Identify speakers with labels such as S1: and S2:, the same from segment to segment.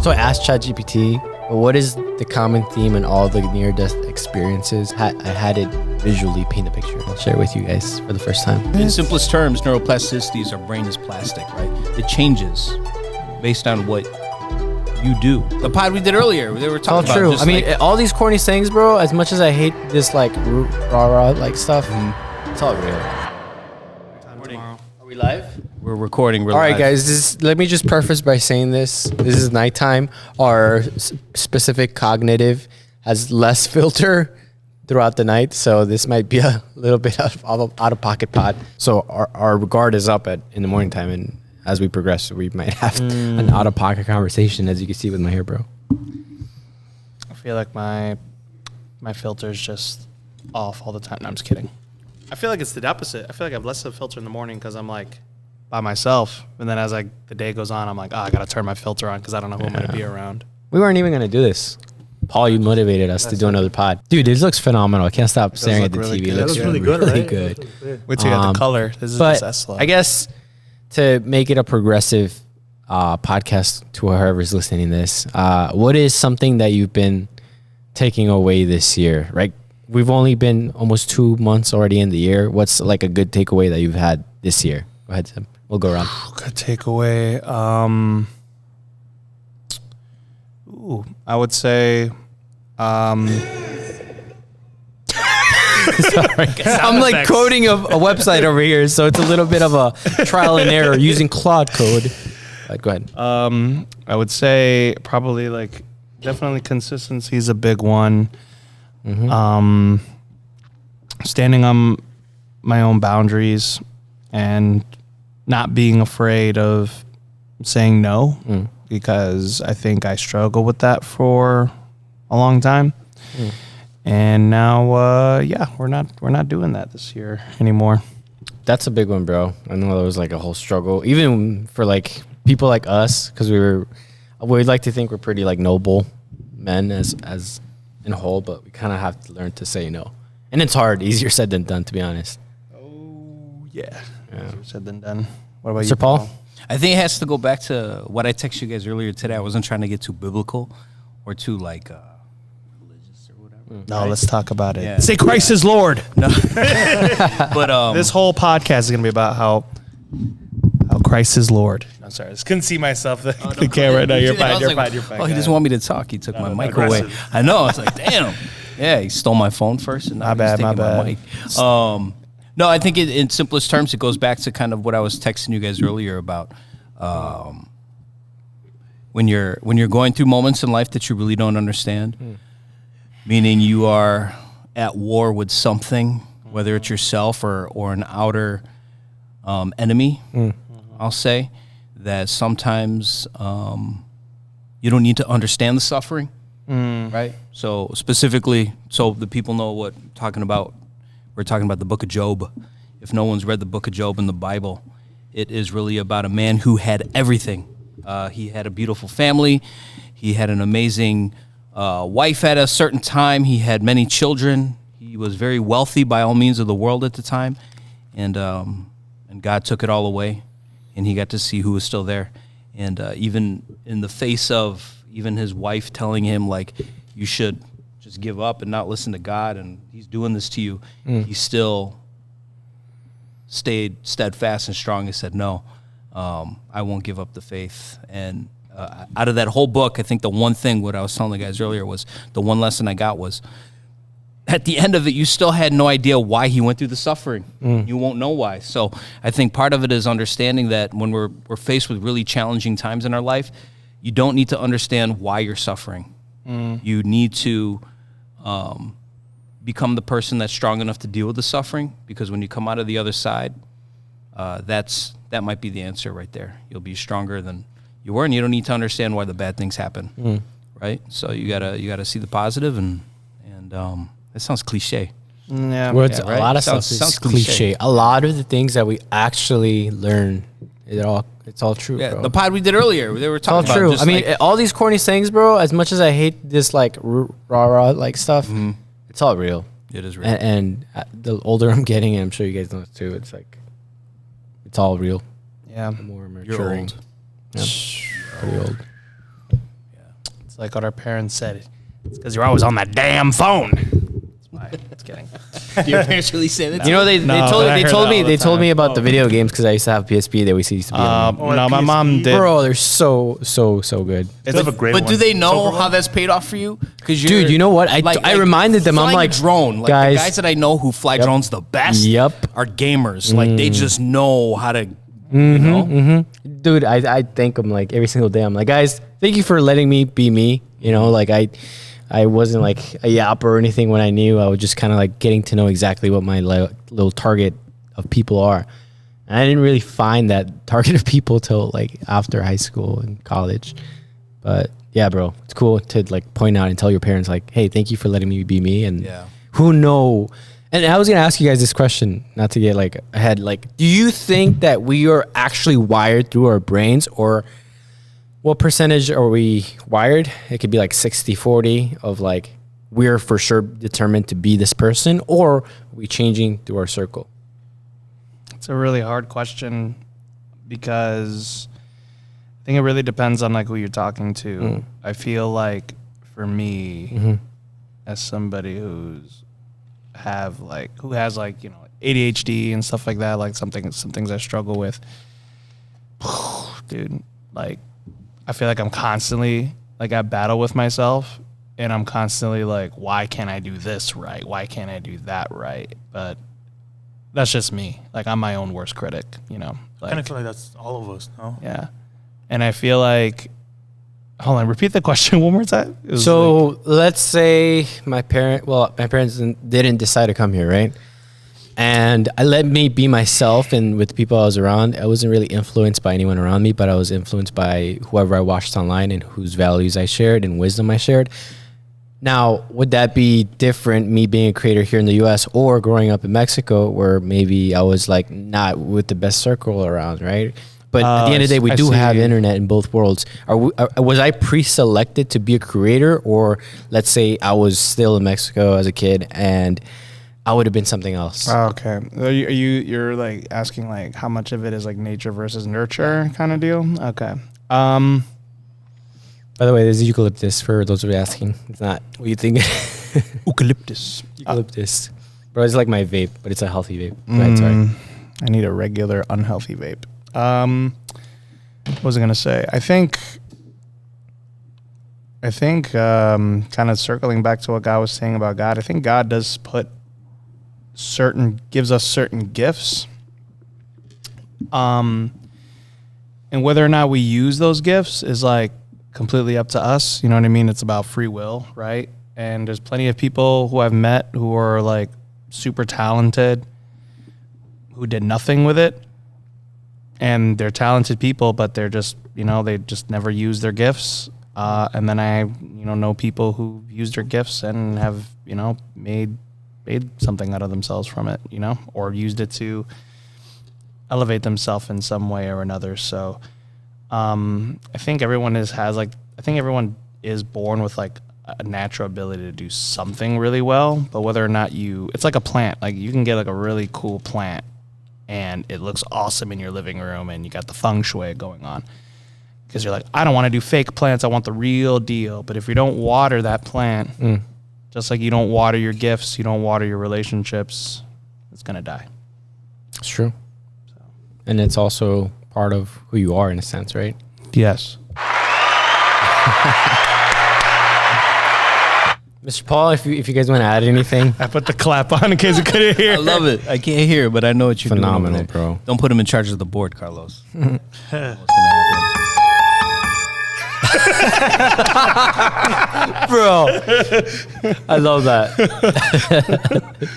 S1: So I asked ChatGPT, what is the common theme in all the near-death experiences? I had it visually paint a picture. I'll share it with you guys for the first time.
S2: In simplest terms, neuroplasticity is our brain is plastic, right? It changes based on what you do. The pod we did earlier, they were talking about.
S1: All true.
S2: Just
S1: I mean, all these corny sayings, bro. As much as I hate this like rah like stuff, it's all real.
S3: Tomorrow.
S1: Are we live?
S2: we're recording.
S1: All right, guys. Let me just preface by saying this. This is nighttime. Our specific cognitive has less filter throughout the night, so this might be a little bit out of pocket pod. So our guard is up in the morning time, and as we progress, we might have an out of pocket conversation, as you can see with my hair, bro.
S3: I feel like my filter's just off all the time. No, I'm just kidding. I feel like it's the opposite. I feel like I have less of a filter in the morning because I'm like by myself, and then as the day goes on, I'm like, I gotta turn my filter on because I don't know who I'm gonna be around.
S1: We weren't even gonna do this. Paul, you motivated us to do another pod. Dude, this looks phenomenal. I can't stop staring at the
S3: really
S1: TV.
S3: good.
S1: It looks
S3: That
S1: really good.
S3: Wait till you got the color. This is
S1: But
S3: just S-Log.
S1: I guess to make it a progressive podcast to whoever's listening to this, what is something that you've been taking away this year, right? We've only been almost 2 months already in the year. What's like a good takeaway that you've had this year? Go ahead, Tim. We'll go around.
S3: Good takeaway. I would say.
S1: Sorry. I'm like coding a website over here, so it's a little bit of a trial and error using Claude code. Go ahead.
S3: I would say probably definitely consistency is a big one. Standing on my own boundaries and not being afraid of saying no, because I think I struggled with that for a long time. And now, we're not doing that this year anymore.
S1: That's a big one, bro. I know there was like a whole struggle, even for like people like us, because we'd like to think we're pretty like noble men as in a whole, but we kind of have to learn to say no, and it's hard. Easier said than done, to be honest.
S3: Oh yeah. Easier said than done. What about
S1: Sir
S3: you,
S1: Paul?
S2: I think it has to go back to what I texted you guys earlier today. I wasn't trying to get too biblical or too religious or whatever.
S3: No, let's talk about it.
S2: Yeah.
S3: Say Christ is Lord.
S2: No. But
S3: This whole podcast is gonna be about how Christ is Lord. I'm sorry, I just couldn't see myself the camera. No, you're fine. You're fine.
S2: Oh, he doesn't want me to talk. He took my mic away.
S3: aggressive.
S2: I know. I was like, damn. Yeah, he stole my phone first, and now
S3: My
S2: he's
S3: bad,
S2: taking
S3: my
S2: my
S3: bad.
S2: mic. No, I think in simplest terms, it goes back to kind of what I was texting you guys earlier about when you're going through moments in life that you really don't understand, meaning you are at war with something, whether it's yourself or an outer enemy. I'll say that sometimes you don't need to understand the suffering, right? So specifically, so the people know what I'm talking about. We're talking about the book of Job. If no one's read the book of Job in the Bible, it is really about a man who had everything. He had a beautiful family. He had an amazing wife at a certain time. He had many children. He was very wealthy by all means of the world at the time. And God took it all away, and he got to see who was still there. And even in the face of even his wife telling him, like, you should just give up and not listen to God, and he's doing this to you, he still stayed steadfast and strong and said, no, I won't give up the faith. And out of that whole book, I think the one thing, what I was telling the guys earlier, was the one lesson I got was, at the end of it, you still had no idea why he went through the suffering. You won't know why. So I think part of it is understanding that when we're faced with really challenging times in our life, you don't need to understand why you're suffering. You need to become the person that's strong enough to deal with the suffering, because when you come out of the other side, that might be the answer right there. You'll be stronger than you were, and you don't need to understand why the bad things happen, right? So you gotta see the positive, and that sounds cliche.
S3: Yeah.
S1: Words,
S2: Yeah, right?
S1: a lot of
S2: Sounds
S1: stuff is
S2: cliche.
S1: cliche. A lot of the things that we actually learn, it's all true,
S2: Yeah,
S1: bro.
S2: the pod we did earlier, they were
S1: It's all
S2: talking
S1: true.
S2: about just
S1: I mean,
S2: like,
S1: all these corny sayings, bro, as much as I hate this like rah like stuff, it's all real.
S2: it is real.
S1: And the older I'm getting, and I'm sure you guys know this too, it's like, it's all real.
S3: Yeah.
S1: The more
S2: You're
S1: maturing.
S2: old.
S1: Yeah. Pretty old.
S3: It's like what our parents said. It's because you're always on that damn phone. That's why. Just kidding.
S2: Do your parents really say that?
S1: You know, they
S3: No,
S1: told
S3: but I
S1: they
S3: heard
S1: told
S3: that
S1: me
S3: all the
S1: they told
S3: time.
S1: me about the video games because I used to have PSP. They used to be on.
S3: No, my mom did.
S1: Bro, they're so good.
S4: They have a great
S2: But
S4: one.
S2: do they know
S4: Silver
S2: how
S4: one?
S2: that's paid off for you? Because
S1: Dude, you know what? I reminded them, I'm
S2: flying
S1: like,
S2: a drone. Like
S1: guys-
S2: the guys that I know who fly drones the best.
S1: Yep.
S2: Are gamers. Like they just know how to.
S1: Mm-hmm,
S2: You know.
S1: Dude, I thank them like every single day. I'm like, guys, thank you for letting me be me. You know, like I wasn't like a yapper or anything when I knew. I was just kind of like getting to know exactly what my little target of people are. And I didn't really find that target of people till like after high school and college. But yeah, bro, it's cool to like point out and tell your parents like, hey, thank you for letting me be me. And
S2: Yeah.
S1: who know? And I was gonna ask you guys this question, not to get like ahead. Like, do you think that we are actually wired through our brains, or what percentage are we wired? It could be like 60-40 of like we're for sure determined to be this person, or are we changing through our circle?
S3: It's a really hard question because I think it really depends on like who you're talking to. I feel like for me, as somebody who has like, you know, ADHD and stuff like that, like some things I struggle with, dude, like I feel like I'm constantly like at battle with myself, and I'm constantly like, why can't I do this right? Why can't I do that right? But that's just me. Like I'm my own worst critic, you know.
S4: I
S3: Like,
S4: kind of feel like that's all of us, no?
S3: yeah. And I feel like, hold on, repeat the question one more time. It was
S1: So
S3: like-
S1: let's say my parents didn't decide to come here, right? And I let me be myself, and with the people I was around, I wasn't really influenced by anyone around me, but I was influenced by whoever I watched online and whose values I shared and wisdom I shared. Now, would that be different, me being a creator here in the US or growing up in Mexico, where maybe I was like not with the best circle around, right? But at the end of the day, we
S3: I
S1: do have
S3: see.
S1: internet in both worlds. Was I pre-selected to be a creator, or let's say I was still in Mexico as a kid and I would have been something else?
S3: Oh, okay. You're like asking like how much of it is like nature versus nurture kind of deal? Okay.
S1: By the way, this is eucalyptus for those of you asking. It's not what you think.
S3: Eucalyptus.
S1: Eucalyptus. Bro, it's like my vape, but it's a healthy vape. Go ahead, sorry.
S3: I need a regular unhealthy vape. What was I gonna say? I think kind of circling back to what God was saying about God, I think God does gives us certain gifts. And whether or not we use those gifts is like completely up to us. You know what I mean? It's about free will, right? And there's plenty of people who I've met who are like super talented, who did nothing with it. And they're talented people, but they're just, you know, they just never use their gifts. And then I, you know people who used their gifts and have, you know, made something out of themselves from it, you know, or used it to elevate themselves in some way or another. So I think everyone everyone is born with like a natural ability to do something really well, but whether or not it's like a plant. Like you can get like a really cool plant and it looks awesome in your living room and you got the feng shui going on. Because you're like, I don't want to do fake plants. I want the real deal. But if you don't water that plant, just like you don't water your gifts, you don't water your relationships, it's going to die.
S1: It's true. And it's also part of who you are in a sense, right?
S3: Yes.
S1: Mr. Paul, if you guys want to add anything.
S3: I put the clap on in case you couldn't hear.
S2: I love it. I can't hear, but I know what you're
S1: Phenomenal,
S2: doing. Phenomenal,
S1: bro.
S2: Don't put him in charge of the board, Carlos. What's gonna happen?
S1: Bro, I love that.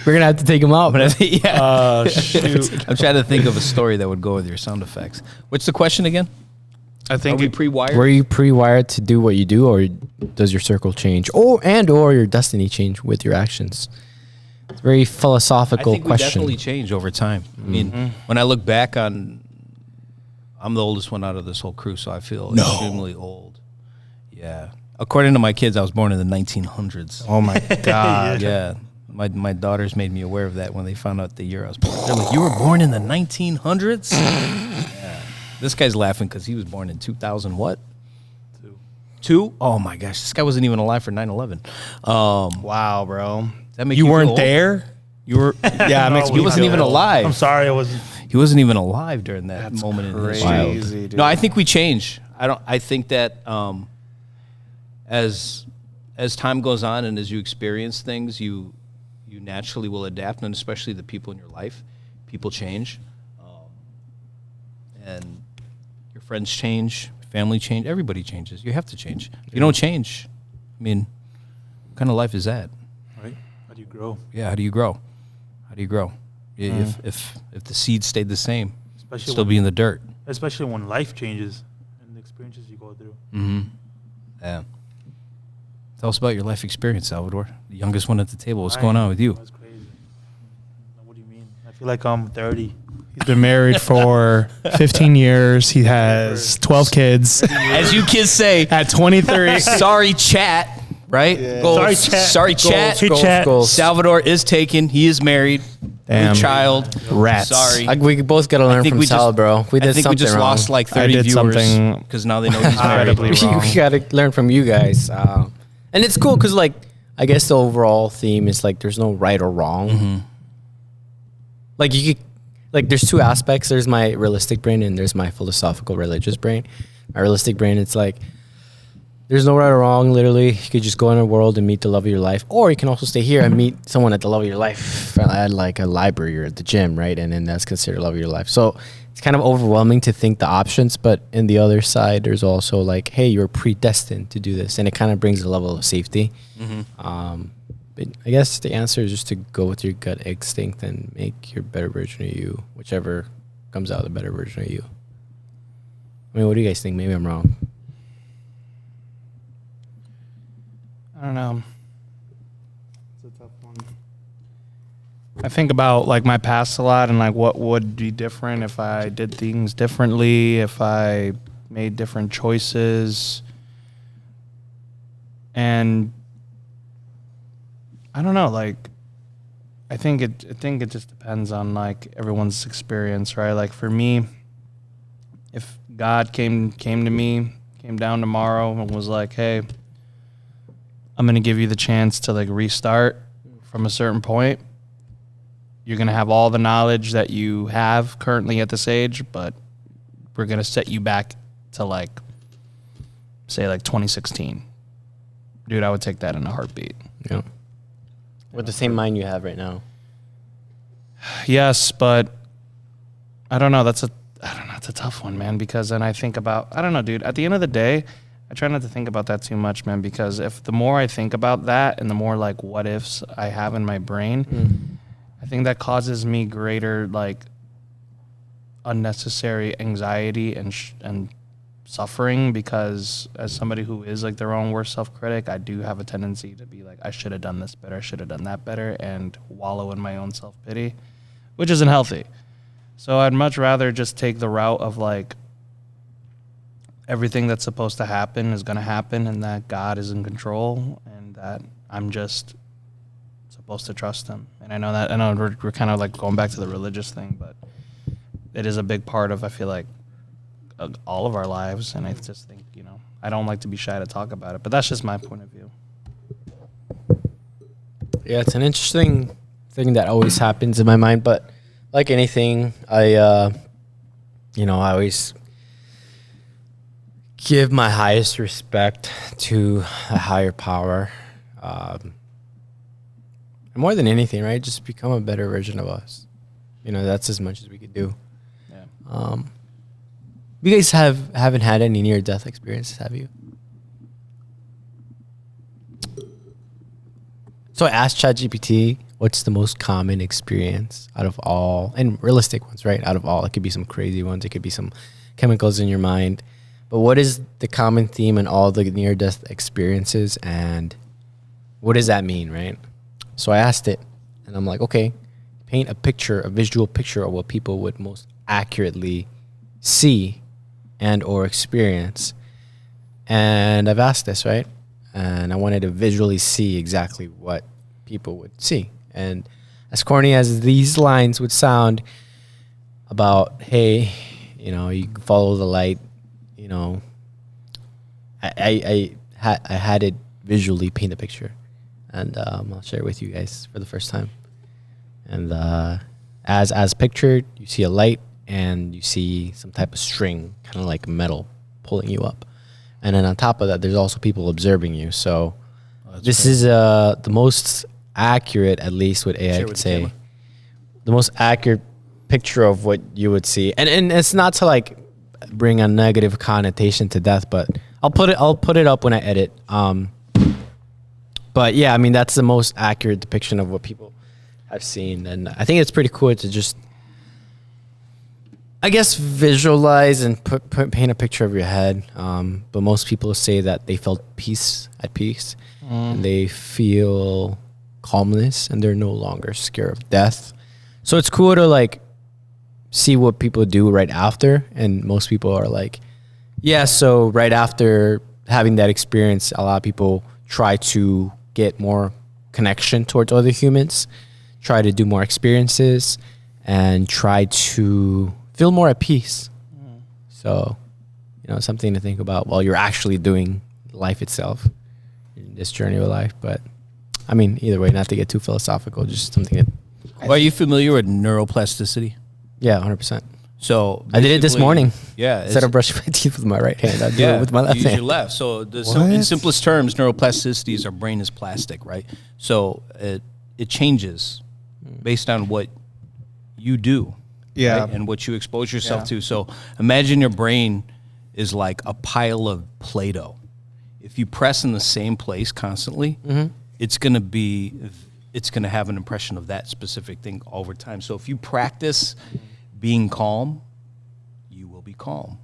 S1: We're going to have to take him out.
S2: But I think, yeah.
S3: Shoot.
S2: I'm trying to think of a story that would go with your sound effects. What's the question again?
S3: I
S2: Are
S3: think
S2: we pre-wired?
S1: Were you pre-wired to do what you do, or does your circle change, or your destiny change with your actions? It's a very
S2: I
S1: philosophical
S2: think we
S1: question.
S2: definitely change over time. I mean, when I look back on, I'm the oldest one out of this whole crew, so I feel extremely old. Yeah. According to my kids, I was born in the 1900s.
S3: Oh my God.
S2: Yeah. My daughters made me aware of that when they found out the year I was born. They're like, you were born in the 1900s? Yeah. This guy's laughing because he was born in 2000 what? 2? Oh my gosh, this guy wasn't even alive for 9/11.
S3: Wow, bro.
S2: That make
S3: You
S2: feel
S3: weren't
S2: old?
S3: there? You were. Yeah, it makes
S2: He
S3: me
S2: wasn't
S3: feel
S2: even
S3: old.
S2: alive.
S4: I'm sorry, I wasn't.
S2: He wasn't even alive during that
S3: That's
S2: moment in history.
S3: crazy, dude.
S2: No, I think we change. I think that as time goes on and as you experience things, you naturally will adapt, and especially the people in your life, people change, and your friends change, family change, everybody changes. You have to change. If you don't change, I mean, what kind of life is that?
S4: Right? How do you grow?
S2: Yeah, how do you grow? How do you grow? If the seed stayed the same,
S4: Especially
S2: still be in the dirt.
S4: especially when life changes and the experiences you go through.
S2: Yeah. Tell us about your life experience, Salvador. The youngest one at the table. What's
S4: Right.
S2: going on with you?
S4: That's crazy. What do you mean? I feel like I'm 30.
S3: He's been married for 15 years. He has 12 kids.
S2: As you kids say,
S3: At 23.
S2: sorry, chat. Right?
S4: Sorry, chat.
S2: Sorry, chat.
S4: Hey, chat.
S2: Salvador is taken. He is married.
S3: Damn.
S2: With child.
S3: Rats.
S2: Sorry.
S1: We both got to learn from Sal, bro. We did
S2: I think
S1: something
S2: we just
S1: wrong.
S2: lost like
S3: I
S2: 30
S3: did
S2: viewers
S3: something
S2: because now they know he's married.
S3: incredibly wrong.
S1: we got to learn from you guys. And it's cool because, like, I guess the overall theme is, like, there's no right or wrong. Like, you could, like, there's two aspects. There's my realistic brain and there's my philosophical religious brain. My realistic brain, it's like, there's no right or wrong. Literally, you could just go in a world and meet the love of your life, or you can also stay here and meet someone at the love of your life at like a library or at the gym, right? And then that's considered love of your life. So it's kind of overwhelming to think the options, but in the other side, there's also like, hey, you're predestined to do this, and it kind of brings a level of safety. But I guess the answer is just to go with your gut instinct and make your better version of you, whichever comes out the better version of you. I mean, what do you guys think? Maybe I'm wrong.
S3: I don't know. It's a tough one. I think about like my past a lot and like what would be different if I did things differently, if I made different choices. And I don't know, like I think it just depends on like everyone's experience, right? Like for me, if God came to me, came down tomorrow and was like, "Hey, I'm going to give you the chance to like restart from a certain point. You're going to have all the knowledge that you have currently at this age, but we're going to set you back to like, say like 2016. Dude, I would take that in a heartbeat.
S1: Yeah. With the same mind you have right now.
S3: Yes, but I don't know. It's a tough one, man, because then I think about, I don't know, dude, at the end of the day, I try not to think about that too much, man, because if the more I think about that and the more like what ifs I have in my brain, I think that causes me greater like unnecessary anxiety and suffering, because as somebody who is like their own worst self-critic, I do have a tendency to be like, I should have done this better, I should have done that better, and wallow in my own self-pity, which isn't healthy. So I'd much rather just take the route of like, everything that's supposed to happen is going to happen, and that God is in control, and that I'm just supposed to trust him. And I know we're kind of like going back to the religious thing, but it is a big part of, I feel like, all of our lives. And I just think, I don't like to be shy to talk about it, but that's just my point of view.
S1: Yeah, it's an interesting thing that always happens in my mind, but like anything, I always give my highest respect to a higher power. And more than anything, right? Just become a better version of us. That's as much as we could do.
S3: Yeah.
S1: You guys haven't had any near-death experiences, have you? So I asked ChatGPT, what's the most common experience out of all, and realistic ones, right? Out of all, it could be some crazy ones. It could be some chemicals in your mind. But what is the common theme in all the near-death experiences, and what does that mean, right? So I asked it, and I'm like, okay, paint a visual picture of what people would most accurately see and or experience. And I've asked this, right? And I wanted to visually see exactly what people would see. And as corny as these lines would sound about, hey, you follow the light, I had it visually paint a picture, and I'll share it with you guys for the first time. And as pictured, you see a light and you see some type of string, kind of like metal, pulling you up. And then on top of that, there's also people observing you. So this is the most accurate, at least what AI could say, the most accurate picture of what you would see. And it's not to like bring a negative connotation to death, but I'll put it up when I edit. But yeah, I mean, that's the most accurate depiction of what people have seen. And I think it's pretty cool to just, I guess, visualize and paint a picture of your head. But most people say that they felt at peace, and they feel calmness, and they're no longer scared of death. So it's cool to like see what people do right after. And most people are like, yeah, so right after having that experience, a lot of people try to get more connection towards other humans, try to do more experiences, and try to feel more at peace. So, something to think about while you're actually doing life itself, in this journey of life. But I mean, either way, not to get too philosophical, just something that.
S2: Are you familiar with neuroplasticity?
S1: Yeah, 100%.
S2: So
S1: I did it this morning.
S2: Yeah.
S1: Instead of brushing my teeth with my right hand, I do it with my left
S2: use
S1: hand.
S2: your left. So in simplest terms, neuroplasticity is our brain is plastic, right? So it changes based on what you do.
S3: Yeah.
S2: Right? And what you expose yourself to. So imagine your brain is like a pile of Play-Doh. If you press in the same place constantly, it's going to have an impression of that specific thing over time. So if you practice being calm, you will be calm.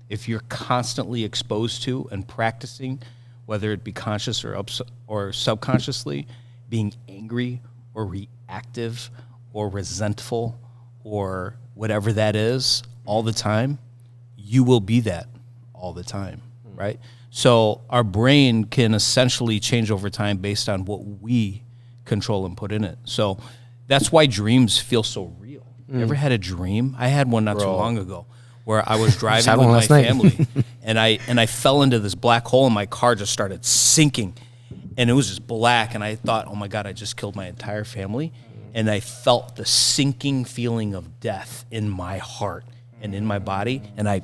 S2: If you're constantly exposed to and practicing, whether it be conscious or subconsciously, being angry or reactive or resentful or whatever that is all the time, you will be that all the time, right? So our brain can essentially change over time based on what we control and put in it. So that's why dreams feel so real. You ever had a dream? I had one not too long ago where I was driving with my family and I fell into this black hole and my car just started sinking and it was just black and I thought, oh my God, I just killed my entire family. And I felt the sinking feeling of death in my heart and in my body. And I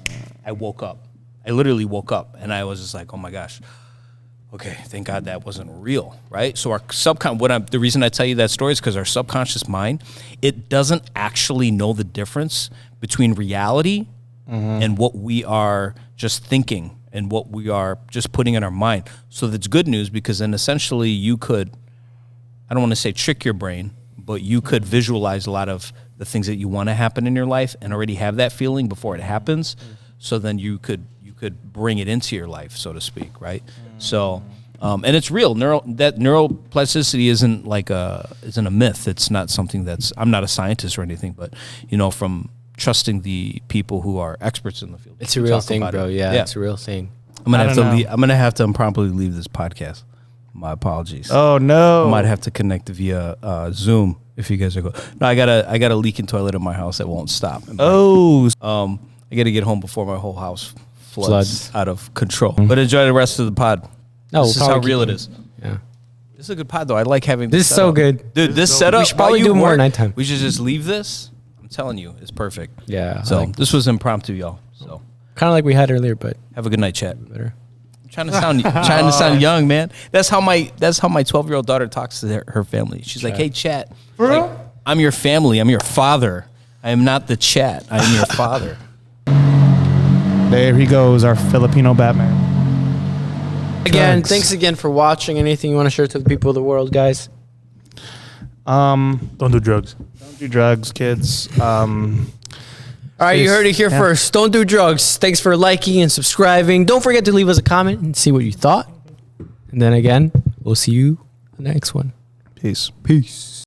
S2: woke up. I literally woke up and I was just like, oh my gosh. Okay, thank God that wasn't real, right? So our the reason I tell you that story is because our subconscious mind, it doesn't actually know the difference between reality and what we are just thinking and what we are just putting in our mind. So that's good news because then essentially you could, I don't want to say trick your brain, but you could visualize a lot of the things that you want to happen in your life and already have that feeling before it happens. So then you could bring it into your life, so to speak, right? So, and it's real. Neuroplasticity isn't a myth. It's not something I'm not a scientist or anything, but from trusting the people who are experts in the field.
S1: It's a real thing, bro. Yeah, it's a real thing.
S2: I'm gonna have to impromptu leave this podcast. My apologies.
S3: Oh no!
S2: I might have to connect via Zoom if you guys are going. No, I got a leaking toilet in my house that won't stop. I got to get home before my whole house floods out of control. But enjoy the rest of the pod.
S1: No,
S2: this is how real it is.
S1: Yeah.
S2: This is a good pod, though. I like having
S1: this. This is so good.
S2: Dude, this setup.
S1: We should probably do more nighttime.
S2: We should just leave this. I'm telling you, it's perfect.
S1: Yeah.
S2: So this was impromptu, y'all. So
S1: kind of like we had earlier, but
S2: have a good night, chat.
S1: Better.
S2: I'm trying to sound young, man. That's how my 12-year-old daughter talks to her family. She's like, "Hey, chat. Like, I'm your family. I'm your father. I am not the chat. I am your father."
S3: There he goes, our Filipino Batman.
S1: Again, thanks again for watching. Anything you want to share to the people of the world, guys?
S4: Don't do drugs.
S3: Don't do drugs, kids.
S1: All right, you heard it here first. Don't do drugs. Thanks for liking and subscribing. Don't forget to leave us a comment and see what you thought. And then again, we'll see you in the next one.
S3: Peace.
S1: Peace.